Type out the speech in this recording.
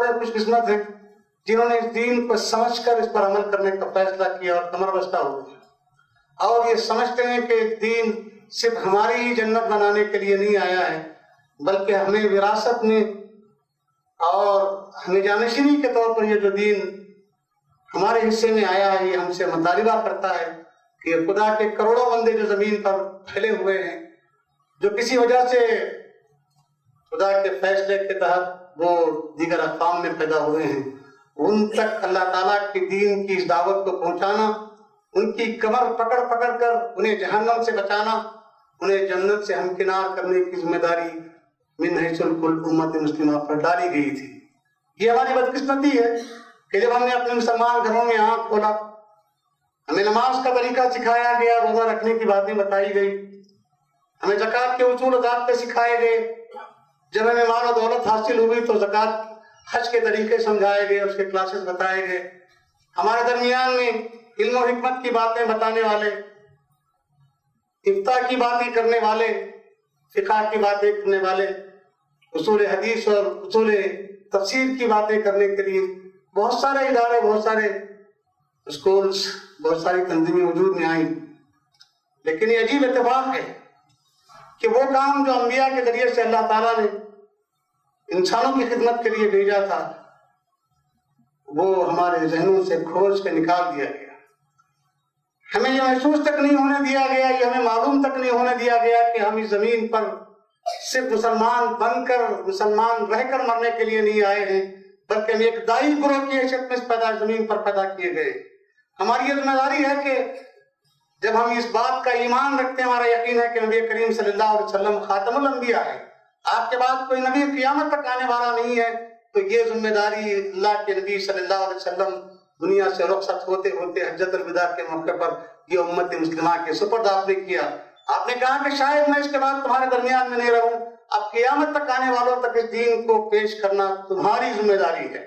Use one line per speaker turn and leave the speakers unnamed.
بڑے خوش قسمت ہیں جنہوں نے اس دین کو سمجھ کر اس پر عمل کرنے کا فیصلہ کیا اور کمر بستہ ہو گیا، اور یہ سمجھتے ہیں کہ دین صرف ہماری ہی جنت بنانے کے لیے نہیں آیا ہے، بلکہ ہمیں وراثت میں اور ہمیں جانشینی کے طور پر یہ جو دین ہمارے حصے میں آیا ہے، یہ ہم سے مطالبہ کرتا ہے کہ خدا کے کروڑوں بندے جو زمین پر پھیلے ہوئے ہیں، جو کسی وجہ سے خدا کے فیصلے کے تحت وہ دیگر اقوام میں پیدا ہوئے ہیں، ان تک اللہ تعالیٰ کے دین کی اس دعوت کو پہنچانا، ان کی کمر پکڑ پکڑ کر انہیں جہنم سے بچانا، انہیں جنت سے ہمکنار کرنے کی ذمہ داری من حیث الکل امت مسلمہ پر ڈالی گئی تھی۔ یہ ہماری بدقسمتی ہے کہ جب ہم نے اپنے مسلمان گھروں میں آنکھ کھولا، ہمیں نماز کا طریقہ سکھایا گیا، روزہ رکھنے کی باتیں بتائی گئی، ہمیں زکوٰۃ کے اصول و ضابطے سکھائے گئے، جب ہمیں مال و دولت حاصل ہوئی تو زکوٰۃ حج کے طریقے سمجھائے گئے، اس کے کلاسز بتائے گئے، ہمارے درمیان میں علم و حکمت کی باتیں بتانے والے، افتاء کی باتیں کرنے والے، فقہ کی باتیں کرنے والے، اصول حدیث اور اصول تفسیر کی باتیں کرنے کے لیے بہت سارے ادارے، بہت سارے اسکولز، بہت ساری تنظیمیں وجود میں آئیں۔ لیکن یہ عجیب اتفاق ہے کہ وہ کام جو انبیاء کے ذریعے سے اللہ تعالیٰ نے انسانوں کی خدمت کے لیے بھیجا تھا، وہ ہمارے ذہنوں سے کھوج کے نکال دیا گیا۔ ہمیں یہ محسوس تک نہیں ہونے دیا گیا، یہ ہمیں معلوم تک نہیں ہونے دیا گیا کہ ہم اس زمین پر صرف مسلمان بن کر، مسلمان رہ کر مرنے کے لیے نہیں آئے ہیں، بلکہ ہم ایک دائی گروہ کی حیثیت میں اس زمین پر پیدا کیے گئے۔ ہماری یہ ذمہ داری ہے کہ جب ہم اس بات کا ایمان رکھتے ہیں، ہمارا یقین ہے کہ نبی کریم صلی اللہ علیہ وسلم خاتم الانبیاء ہے، آپ کے بعد کوئی نبی قیامت تک آنے والا نہیں ہے، تو یہ ذمہ داری اللہ کے نبی صلی اللہ علیہ وسلم دنیا سے رخصت ہوتے ہوتے حجت الوداع کے موقع پر یہ امت مسلمہ کے سپرد آپ نے کیا۔ آپ نے کہا کہ شاید میں اس کے بعد تمہارے درمیان میں نہیں رہوں، اب قیامت تک آنے والوں تک اس دین کو پیش کرنا تمہاری ذمہ داری ہے۔